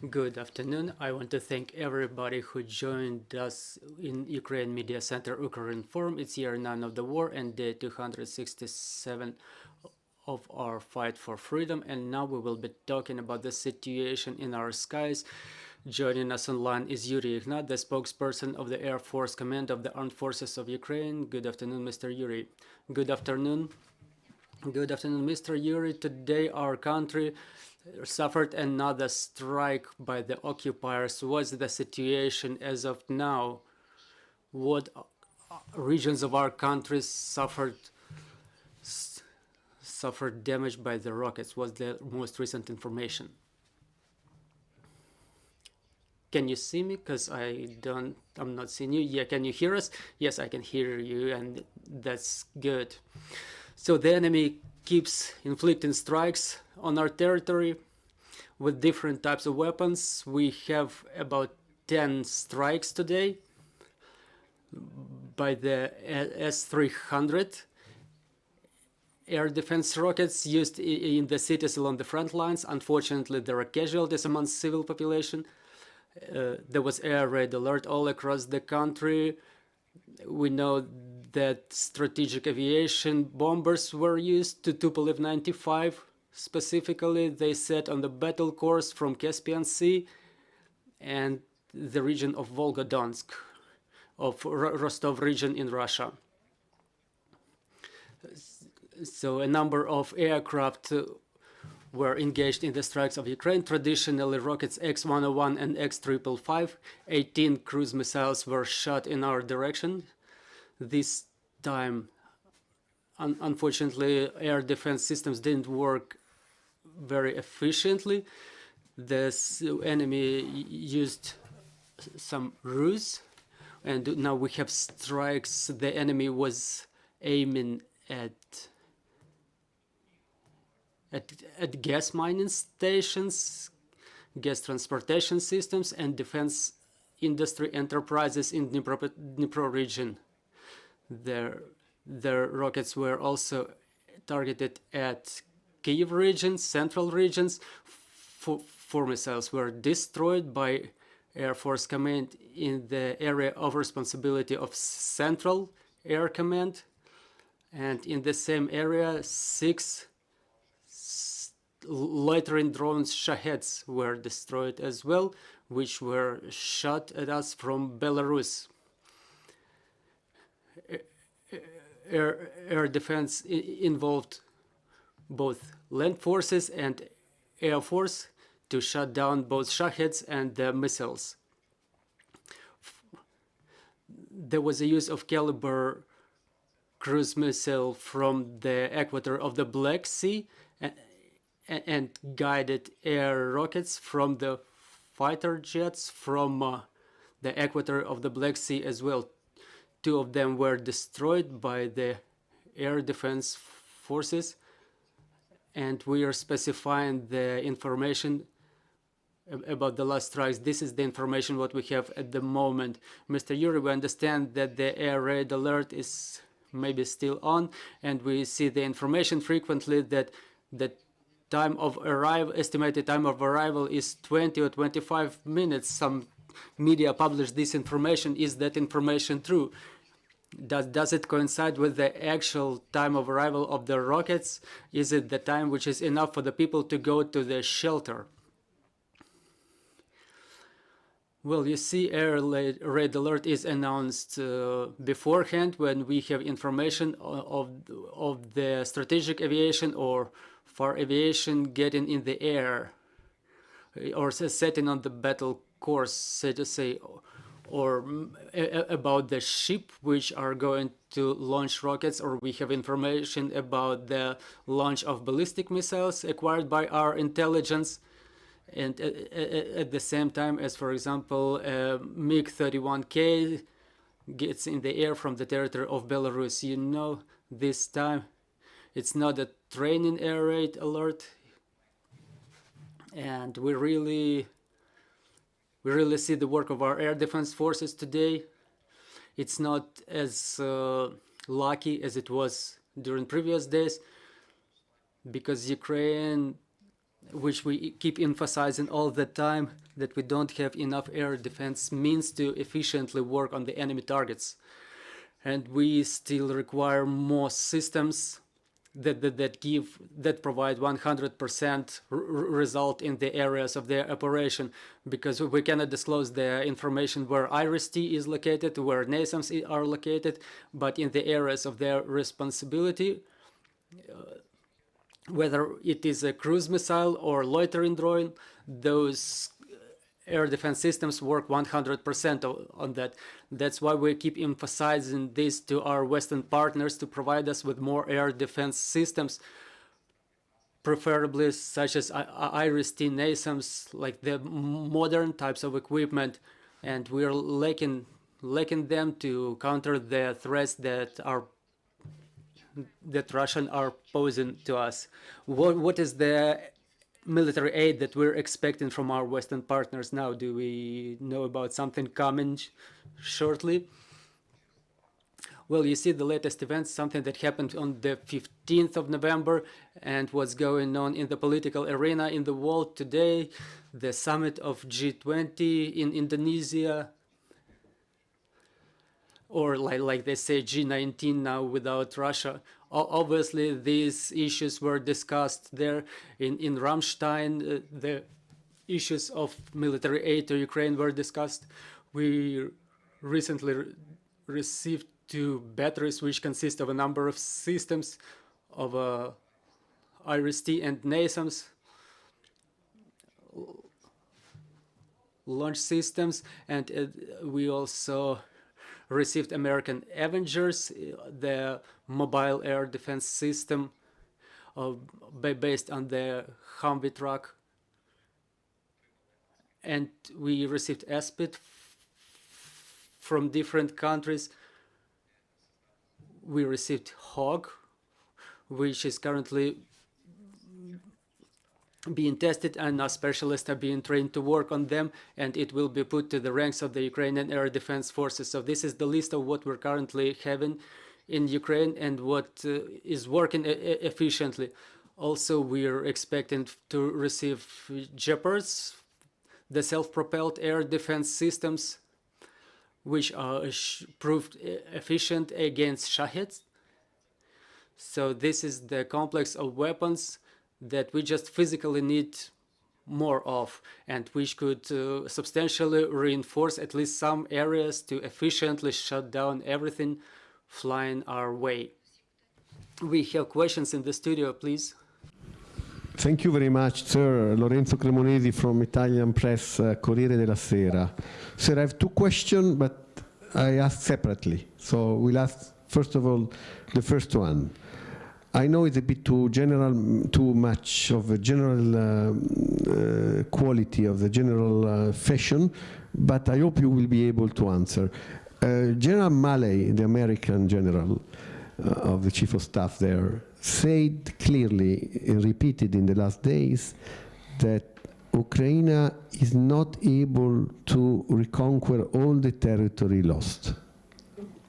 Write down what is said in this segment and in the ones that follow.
Good afternoon. I want to thank everybody who joined us in Ukraine Media Center Ukraine Forum. It's year 9 of the war and day 267 of our fight for freedom. And now we will be talking about the situation in our skies. Joining us online is Iurii Ihnat, the spokesperson of the Air Force Command of the Armed Forces of Ukraine. Good afternoon, Mr. Iurii. Good afternoon. Good afternoon, Mr. Iurii. Today our country suffered another strike by the occupiers. What's the situation as of now? What regions of our country suffered damage by the rockets? What's the most recent information? Can you see me? Because I'm not seeing you. Yeah, can you hear us? Yes, I can hear you, and that's good. So the enemy keeps inflicting strikes on our territory with different types of weapons. We have about 10 strikes today by the S-300 air defense rockets used in the cities along the front lines. Unfortunately, there are casualties among civil population. There was air raid alert all across the country. We know that strategic aviation bombers were used. Tupolev 95 specifically, they set on the battle course from Caspian Sea and the region of Volgodonsk, of Rostov region in Russia. So a number of aircraft were engaged in the strikes of Ukraine. Traditionally, rockets X-101 and X-555, 18 cruise missiles were shot in our direction. This time, unfortunately, air defense systems didn't work very efficiently. The enemy used some ruse, and now we have strikes. The enemy was aiming at gas mining stations, gas transportation systems, and defense industry enterprises in Dnipro region. Their rockets were also targeted at Kyiv region, central regions. Four missiles were destroyed by Air Force Command in the area of responsibility of Central Air Command. And in the same area, 6 loitering drones Shaheds were destroyed as well, which were shot at us from Belarus. Air defense involved both land forces and air force to shut down both Shaheds and the missiles. There was a use of Caliber cruise missile from the equator of the Black Sea and guided air rockets from the fighter jets from the equator of the Black Sea as well. 2 of them were destroyed by the air defense forces, and we are specifying the information about the last strikes. This is the information what we have at the moment. Mr. Iurii, we understand that the air raid alert is maybe still on, and we see the information frequently that the time of arrival, estimated time of arrival is 20 or 25 minutes. Some media publish this information. Is that information true? Does it coincide with the actual time of arrival of the rockets? Is it the time which is enough for the people to go to the shelter? Well, you see, air raid alert is announced beforehand when we have information of the strategic aviation or far aviation getting in the air or setting on the battle course, so to say, or about the ship which are going to launch rockets, or we have information about the launch of ballistic missiles acquired by our intelligence. And at the same time as, for example, MiG-31K gets in the air from the territory of Belarus. You know, this time it's not a training air raid alert, and we really see the work of our air defense forces today. It's not as lucky as it was during previous days, because Ukraine which we keep emphasizing all the time, that we don't have enough air defense means to efficiently work on the enemy targets. And we still require more systems that provide 100% result in the areas of their operation, because we cannot disclose the information where Iurii is located, where NASAMS are located, but in the areas of their responsibility, whether it is a cruise missile or loitering drone, those air defense systems work 100% on that. That's why we keep emphasizing this to our Western partners, to provide us with more air defense systems, preferably such as Iurii, NASAMS, like the modern types of equipment, and we're lacking them to counter the threats that Russian are posing to us. What is the military aid that we're expecting from our Western partners now? Do we know about something coming shortly? Well, you see the latest events, something that happened on the 15th of November and what's going on in the political arena in the world today, the summit of G20 in Indonesia, or like they say G19 now without Russia. Obviously, these issues were discussed there in Ramstein. The issues of military aid to Ukraine were discussed. We recently received 2 batteries, which consist of a number of systems of Iurii and NASAMS launch systems, and we also received American Avengers, the mobile air defense system based on the Humvee truck. And we received ASPID from different countries. We received HOG, which is currently being tested, and our specialists are being trained to work on them, and it will be put to the ranks of the Ukrainian Air Defense Forces. So this is the list of what we're currently having in Ukraine and what is working efficiently. Also, we're expecting to receive Jeopards, the self-propelled air defense systems, which are proved efficient against Shaheds. So this is the complex of weapons that we just physically need more of, and which could substantially reinforce at least some areas to efficiently shut down everything flying our way. We have questions in the studio, please. Thank you very much, sir. Lorenzo Cremonesi from Italian Press, Corriere della Sera. Sir, I have 2 questions, but I ask separately. So we'll ask, first of all, the first one. I know it's a bit too general, too much of a general quality of the general fashion, but I hope you will be able to answer. General Milley, the American general of the chief of staff there, said clearly and repeated in the last days that Ukraine is not able to reconquer all the territory lost.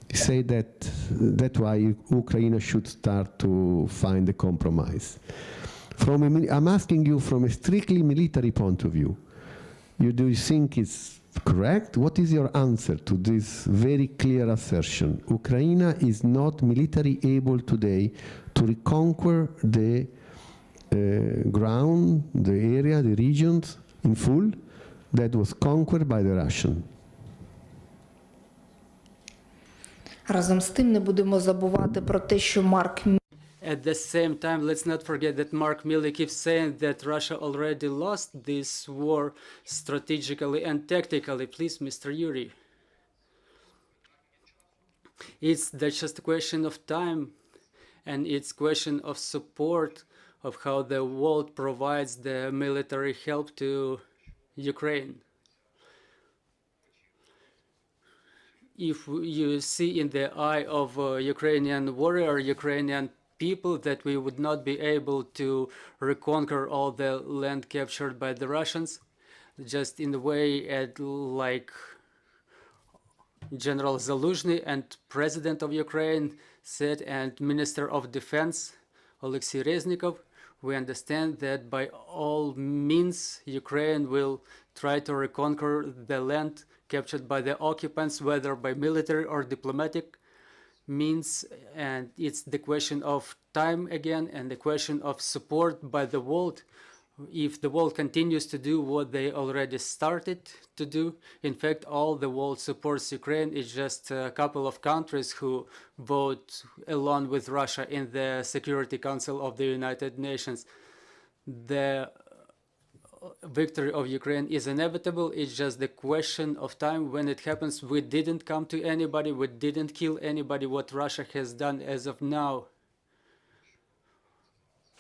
He said that that's why Ukraine should start to find a compromise. I'm asking you from a strictly military point of view. Do you think it's correct? What is your answer to this very clear assertion? Ukraine is not militarily able today to reconquer the ground, the area, the regions in full that was conquered by the Russians. Разом з тим не будемо забувати про те, що At the same time, let's not forget that Mark Milley keeps saying that Russia already lost this war strategically and tactically. Please, Mr. Iurii. That's just a question of time, and it's a question of support of how the world provides the military help to Ukraine. If you see in the eye of a Ukrainian warrior, Ukrainian people, that we would not be able to reconquer all the land captured by the Russians, just in the way like General Zaluzhny and President of Ukraine said, and Minister of Defense Alexei Reznikov, We understand that by all means Ukraine will try to reconquer the land captured by the occupants, whether by military or diplomatic means, and it's the question of time again and the question of support by the world. If the world continues to do what they already started to do, in fact, all the world supports Ukraine. It's just a couple of countries who vote along with Russia in the Security Council of the United Nations. The victory of Ukraine is inevitable. It's just the question of time when it happens. We didn't come to anybody. We didn't kill anybody. What Russia has done as of now,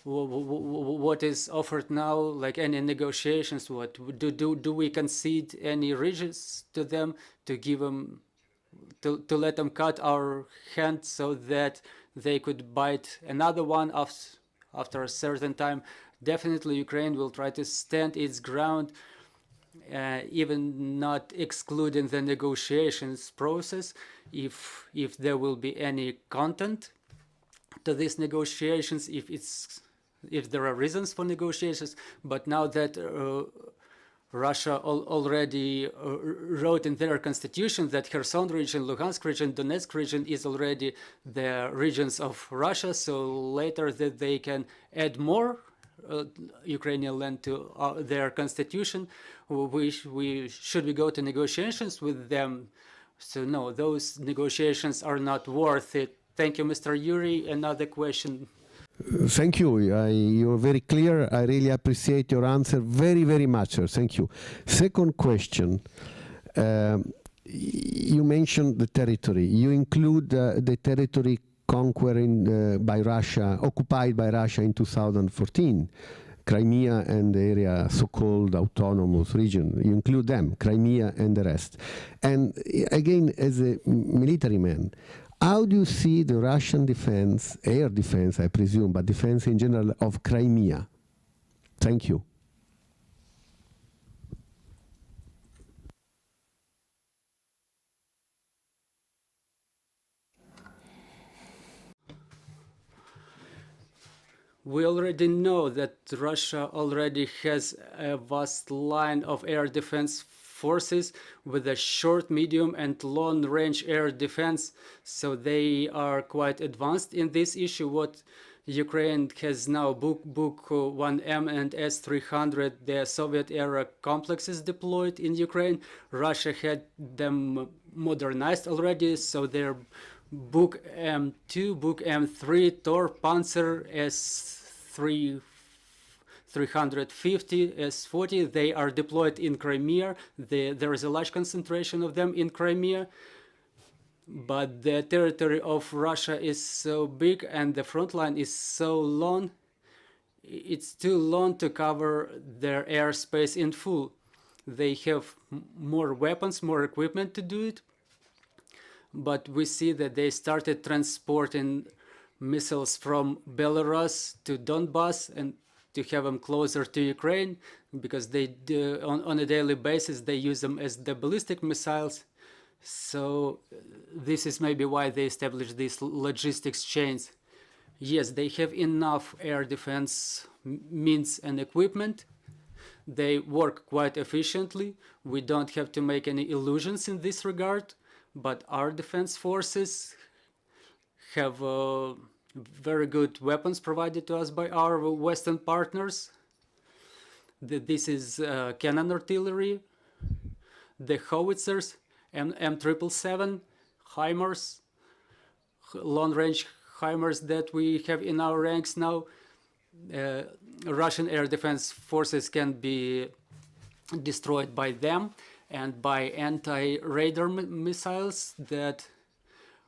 what is offered now, like any negotiations, what do we concede any regions to them, to give them, to let them cut our hand so that they could bite another one after a certain time? Definitely Ukraine will try to stand its ground, even not excluding the negotiations process, if there will be any content to these negotiations, if there are reasons for negotiations. But now that Russia already wrote in their constitution that Kherson region, Luhansk region, Donetsk region is already the regions of Russia, so later that they can add more Ukrainian land to their constitution, should we go to negotiations with them? So no, those negotiations are not worth it. Thank you, Mr. Iurii. Another question. Thank you. You're very clear. I really appreciate your answer very, very much, sir. Thank you. Second question. You mentioned the territory. You include the territory conquered by Russia, occupied by Russia in 2014, Crimea and the area so-called autonomous region. You include them, Crimea and the rest. And again, as a military man, how do you see the Russian defense, air defense, I presume, but defense in general of Crimea? Thank you. We already know that Russia already has a vast line of air defense forces with a short, medium, and long-range air defense, so they are quite advanced in this issue. What Ukraine has now, Buk 1M and S-300, the Soviet-era complexes deployed in Ukraine. Russia had them modernized already, so they're Buk M2, Buk M3, Tor, Panzer, S-350, S-40, they are deployed in Crimea. There is a large concentration of them in Crimea, but the territory of Russia is so big and the front line is so long, it's too long to cover their airspace in full. They have more weapons, more equipment to do it, but we see that they started transporting missiles from Belarus to Donbass and to have them closer to Ukraine, because they do, on a daily basis they use them as the ballistic missiles. So this is maybe why they established these logistics chains. Yes, they have enough air defense means and equipment. They work quite efficiently. We don't have to make any illusions in this regard, but our defense forces have very good weapons provided to us by our Western partners. This is cannon artillery, the howitzers, M777, HIMARS, long-range HIMARS that we have in our ranks now. Russian air defense forces can be destroyed by them and by anti-radar missiles that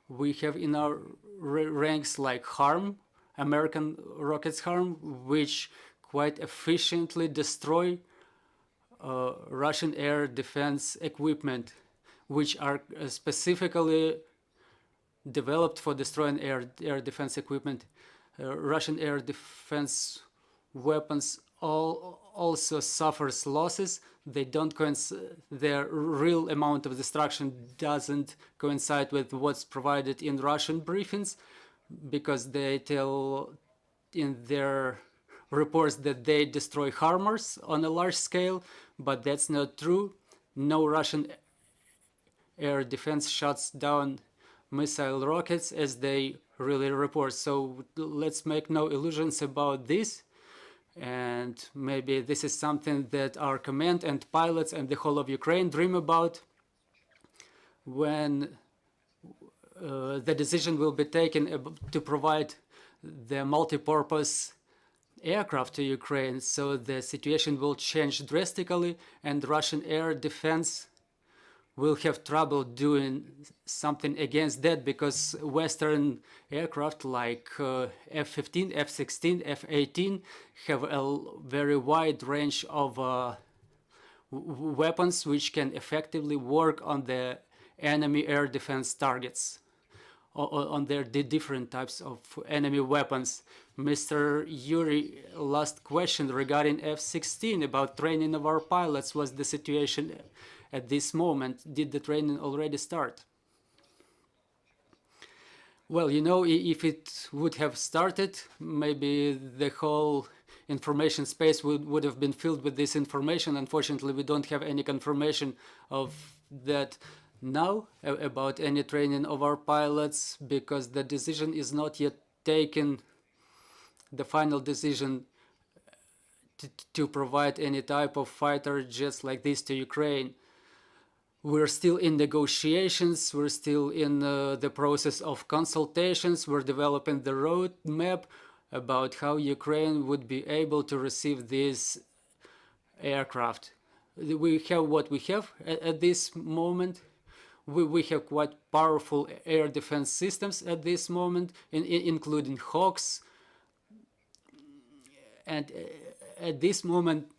we have in our ranks, like HARM, American rockets HARM, which quite efficiently destroy Russian air defense equipment, which are specifically developed for destroying air defense equipment. Russian air defense weapons also suffers losses. They don't their real amount of destruction doesn't coincide with what's provided in Russian briefings, because they tell in their reports that they destroy HIMARS on a large scale, but that's not true. No Russian air defense shuts down missile rockets as they really report. So let's make no illusions about this. And maybe this is something that our command and pilots and the whole of Ukraine dream about when the decision will be taken to provide the multi-purpose aircraft to Ukraine. So the situation will change drastically, and Russian air defense will have trouble doing something against that, because Western aircraft like F-15, F-16, F-18 have a very wide range of weapons which can effectively work on the enemy air defense targets, on their different types of enemy weapons. Mr. Iurii, last question regarding F-16 about training of our pilots. Was the situation at this moment? Did the training already start? Well, you know, if it would have started, maybe the whole information space would have been filled with this information. Unfortunately, we don't have any confirmation of that now about any training of our pilots, because the decision is not yet taken, the final decision to provide any type of fighter jets like this to Ukraine. We're still in negotiations, we're still in the process of consultations, we're developing the roadmap about how Ukraine would be able to receive this aircraft. We have what we have at this moment. We have quite powerful air defense systems at this moment, including Hawks. And at this moment,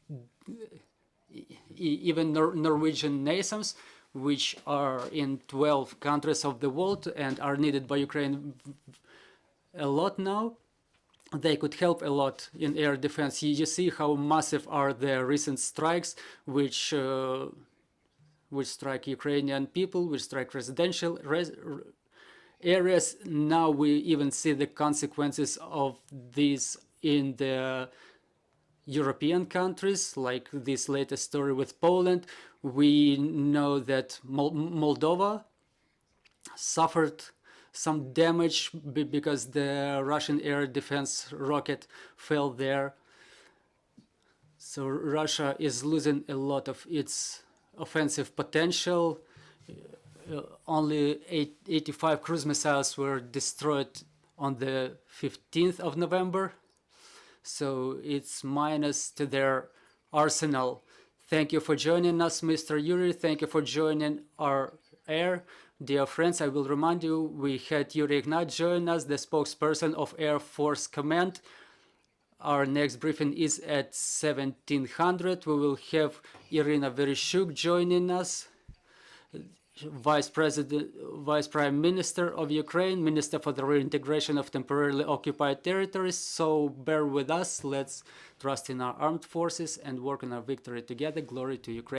even Norwegian NASAMS, which are in 12 countries of the world and are needed by Ukraine a lot now, they could help a lot in air defense. You see how massive are the recent strikes, which strike Ukrainian people, which strike residential areas. Now we even see the consequences of these in the European countries, like this latest story with Poland. We know that Moldova suffered some damage because the Russian air defense rocket fell there. So Russia is losing a lot of its offensive potential. Only 85 cruise missiles were destroyed on the 15th of November. So it's minus to their arsenal. Thank you for joining us, Mr. Iurii. Thank you for joining our air. Dear friends, I will remind you, we had Iurii Ihnat join us, the spokesperson of Air Force Command. Our next briefing is at 1700. We will have Irina Vereshchuk joining us, Vice Prime Minister of Ukraine, Minister for the Reintegration of Temporarily Occupied Territories. So bear with us. Let's trust in our armed forces and work on our victory together. Glory to Ukraine.